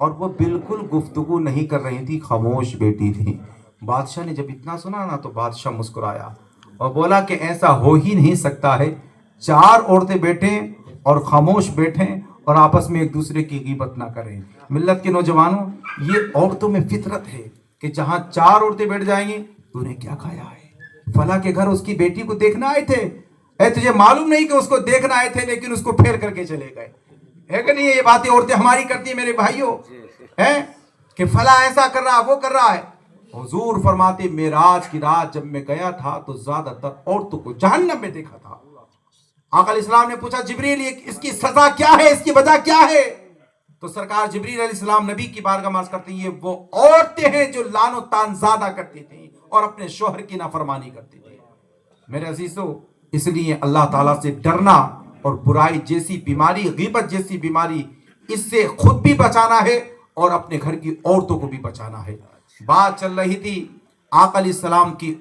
اور وہ بالکل گفتگو نہیں کر رہی تھی، خاموش بیٹی تھی۔ بادشاہ نے جب اتنا سنا نا تو بادشاہ مسکرایا اور بولا کہ ایسا ہو ہی نہیں سکتا ہے، 4 عورتیں بیٹھیں اور خاموش بیٹھیں اور آپس میں ایک دوسرے کی غیبت نہ کریں۔ ملت کے نوجوانوں، یہ عورتوں میں فطرت ہے کہ جہاں 4 عورتیں بیٹھ جائیں گی، تو نے کیا کھایا ہے؟ فلاں کے گھر اس کی بیٹی کو دیکھنا آئے تھے، تجھے معلوم نہیں کہ اس کو دیکھنا آئے تھے لیکن اس کو پھیر کر کے چلے گئے، ہے کہ نہیں؟ یہ باتیں عورتیں ہماری کرتی ہیں میرے بھائیوں، ہے کہ فلاں ایسا کر رہا وہ کر رہا ہے۔ حضور فرماتے معراج کی رات جب میں گیا تھا تو زیادہ تر عورتوں کو جہنم میں دیکھا تھا۔ آقا علیہ السلام نے پوچھا جبریل اس کی سزا کیا ہے، اس کی وجہ کیا ہے؟ تو سرکار جبریل علیہ السلام نبی کی بارگاہ میں عرض کرتے ہیں، یہ وہ عورتیں ہیں جو لعن و طعن زیادہ کرتی تھیں اور اپنے شوہر کی نافرمانی کرتی تھیں۔ میرے عزیزو، اس لیے اللہ تعالیٰ سے ڈرنا اور برائی جیسی بیماری، غیبت جیسی بیماری، اس سے خود بھی بچانا ہے اور اپنے گھر کی عورتوں کو بھی بچانا ہے۔ بات چل رہی تھی آقا علیہ السلام کی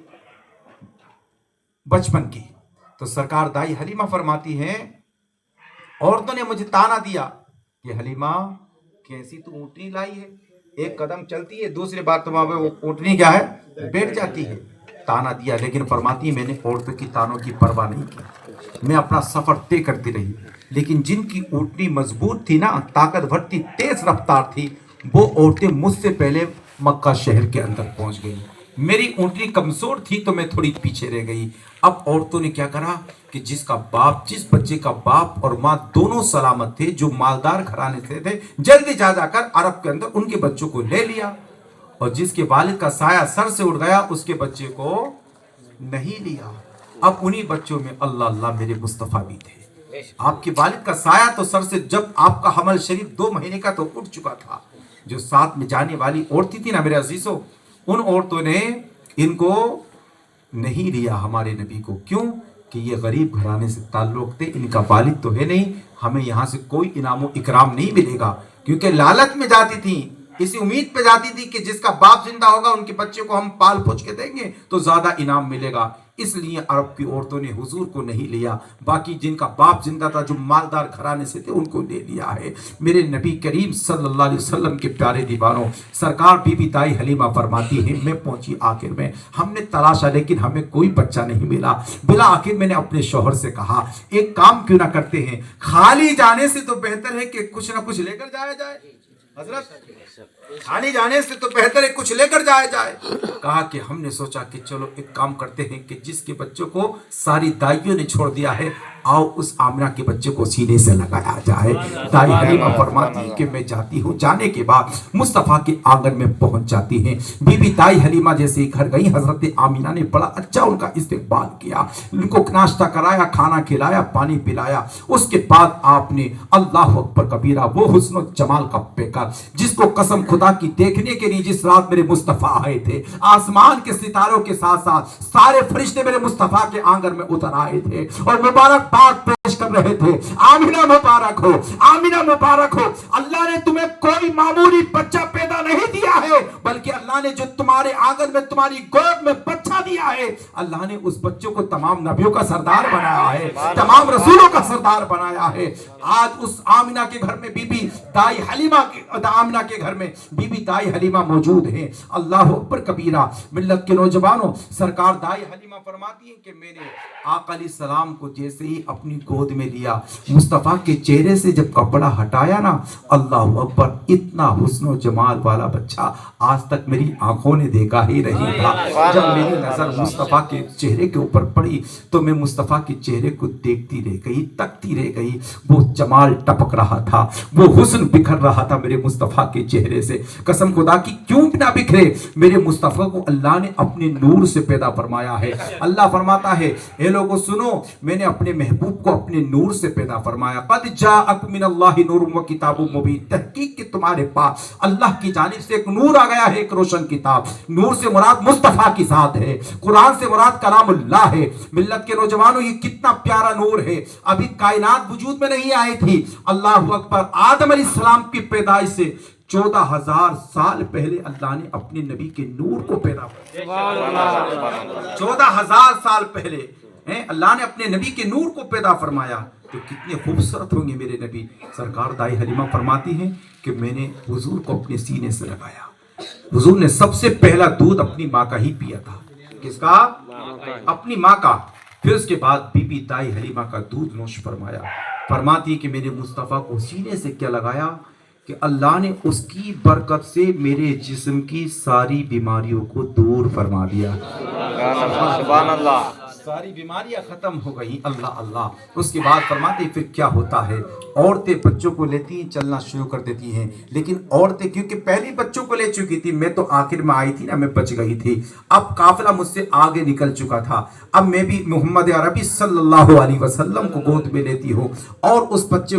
بچپن کی، تو سرکار دائی حلیمہ فرماتی ہیں عورتوں نے مجھے تانا دیا کہ حلیمہ کیسی تو اونٹنی لائی ہے، ایک قدم چلتی ہے دوسرے بار تو وہ اونٹنی کیا ہے، بیٹھ جاتی ہے۔ تانا دیا، لیکن فرماتی میں نے عورتوں کی تانوں کی پرواہ نہیں کی، میں اپنا سفر طے کرتی رہی، لیکن جن کی اونٹنی مضبوط تھی نا، طاقتور تھی، تیز رفتار تھی، وہ عورتیں مجھ سے پہلے مکہ شہر کے اندر پہنچ گئی۔ میری اونٹنی کمزور تھی تو میں تھوڑی پیچھے رہ گئی۔ اب عورتوں نے کیا کرا کہ جس بچے کا باپ اور ماں دونوں سلامت تھے، جو مالدار گھرانے سے تھے، جلدی جا کر عرب کے اندر ان کے بچوں کو لے لیا، اور جس کے والد کا سایہ سر سے اڑ گیا اس کے بچے کو نہیں لیا۔ اب انہی بچوں میں اللہ اللہ میرے مصطفیٰ بھی تھے۔ آپ کے والد کا سایہ تو سر سے، جب آپ کا حمل شریف 2 مہینے کا تو اٹھ چکا تھا، جو ساتھ میں جانے والی عورتیں تھی نا میرے عزیزوں، ان عورتوں نے ان کو نہیں لیا ہمارے نبی کو۔ کیوں؟ کہ یہ غریب گھرانے سے تعلق تھے، ان کا والد تو ہے نہیں، ہمیں یہاں سے کوئی انعام و اکرام نہیں ملے گا، کیونکہ لالچ میں جاتی تھی، اسی امید پہ جاتی تھی کہ جس کا باپ زندہ ہوگا ان کے بچے کو ہم پال پوچھ کے دیں گے تو زیادہ انعام ملے گا۔ اس لیے عرب کی عورتوں نے حضور کو نہیں لیا، باقی جن کا باپ زندہ تھا، جو مالدار گھرانے سے تھے، ان کو لے لیا ہے۔ میرے نبی کریم صلی اللہ علیہ وسلم کے پیارے دیوانوں، سرکار بی بی دائی حلیمہ فرماتی ہے میں پہنچی، آخر میں ہم نے تلاشا لیکن ہمیں کوئی بچہ نہیں ملا۔ بلا آخر میں نے اپنے شوہر سے کہا ایک کام کیوں نہ کرتے ہیں، خالی جانے سے تو بہتر ہے کہ کچھ نہ کچھ لے کر جایا جائے۔ حضرت خالی جانے سے تو بہتر ہے کچھ لے کر جایا جائے۔ کہا کہ ہم نے سوچا کہ چلو ایک کام کرتے ہیں کہ جس کے بچوں کو ساری دائیوں نے چھوڑ دیا ہے، آؤ اس آمنہ کے بچے کو سینے سے لگایا جائے۔ دائی حلیمہ فرماتی کہ میں جاتی ہوں۔ جانے کے بعد مصطفیٰ کے آنگن میں پہنچ جاتی ہیں۔ بی بی دائی حلیمہ جیسے گھر گئی، حضرت آمینہ نے بڑا اچھا ان کا استقبال کیا، ان کو ناشتہ کرایا، کھانا کھلایا، پانی پلایا۔ اس کے بعد آپ نے اللہ اکبر کبیرہ، وہ حسن و جمال کا پیکر جس کو قسم خدا کی دیکھنے کے لیے جس رات میرے مصطفیٰ آئے تھے، آسمان کے ستاروں کے ساتھ ساتھ سارے فرشتے میرے مصطفیٰ کے آنگن میں اتر آئے تھے اور مبارک بات پیش کر رہے تھے، آمینہ مبارک ہو، آمینہ مبارک ہو، اللہ نے تمہیں کوئی معمولی بچہ پیدا نہیں دیا ہے، بلکہ اللہ نے جو تمہارے آنگن میں تمہاری گود میں بچہ دیا ہے، اللہ نے اس بچوں کو تمام نبیوں کا سردار بنایا ہے، تمام رسولوں کا سردار بنایا ہے۔ آج اس آمینہ کے گھر میں بی بی دائی حلیمہ آمینہ کے گھر میں بی بی دائی حلیمہ موجود ہیں۔ اللہ اکبر کبیرہ، ملت کے نوجوانوں، سرکار دائی حلیمہ فرماتی ہیں کہ میں نے آقا علیہ السلام کو جیسے ہی اپنی گود میں لیا، مصطفیٰ کے چہرے سے جب کپڑا ہٹایا نا، اللہ اکبر، اتنا حسن و جمال والا بچہ آج تک میری آنکھوں نے دیکھا ہی نہیں تھا۔ جب میری نظر مصطفیٰ کے چہرے کے اوپر پڑی تو میں مصطفیٰ کے چہرے کو دیکھتی رہ گئی، تکتی رہ گئی۔ وہ جمال ٹپک رہا تھا، وہ حسن بکھر رہا تھا میرے مصطفیٰ کے چہرے سے۔ قسم خدا کی کیوں نہ بکھرے، میرے مصطفیٰ کو اللہ نے اپنے نور سے پیدا فرمایا ہے۔ اللہ فرماتا ہے اے لوگو سنو، میں نے اپنے محبوب کو اپنے نور سے پیدا فرمایا۔ قد جاءکم من اللہ نور و کتاب مبین، تحقیق کہ تمہارے پاس اللہ کی جانب سے ایک نور آ گیا ہے، ایک روشن کتاب۔ نور سے مراد مصطفیٰ کی ذات ہے، قرآن سے مراد کلام اللہ ہے۔ ملت کے نوجوانوں، یہ کتنا پیارا نور ہے۔ ابھی کائنات وجود میں نہیں آئی تھی، اللہ اکبر، آدم علیہ السلام کی پیدائش سے 14,000 سال پہلے اللہ نے اپنے نبی کے نور کو پیدا کیا۔ 14,000 سال پہلے ہیں اللہ نے اپنے نبی کے نور کو پیدا فرمایا تو کتنے خوبصورت ہوں گے میرے نبی. سرکار دائی حلیمہ فرماتی ہیں کہ میں نے حضور کو اپنے سینے سے لگایا. حضور نے سب سے پہلا دودھ اپنی ماں کا ہی پیا تھا. کس کا؟ اپنی ماں کا. پھر اس کے بعد بی بی دائی حلیمہ کا دودھ نوش فرمایا. فرماتی ہے کہ میرے مصطفیٰ کو سینے سے کیا لگایا کہ اللہ نے اس کی برکت سے میرے جسم کی ساری بیماریوں کو دور فرما دیا. سبحان اللہ. ساری بیماریاں ختم ہو گئی. اللہ اللہ. اس کے بعد فرماتے پھر کیا ہوتا ہے, عورتیں بچوں کو لیتی ہیں, چلنا شروع کر دیتی ہیں. لیکن عورتیں کیونکہ پہلی بچوں کو لے چکی تھی, میں تو آخر میں آئی تھی نا, میں بچ گئی تھی. اب قافلہ مجھ سے آگے نکل چکا تھا. اب میں بھی محمد عربی صلی اللہ علیہ وسلم کو گود میں لیتی ہوں اور اس بچے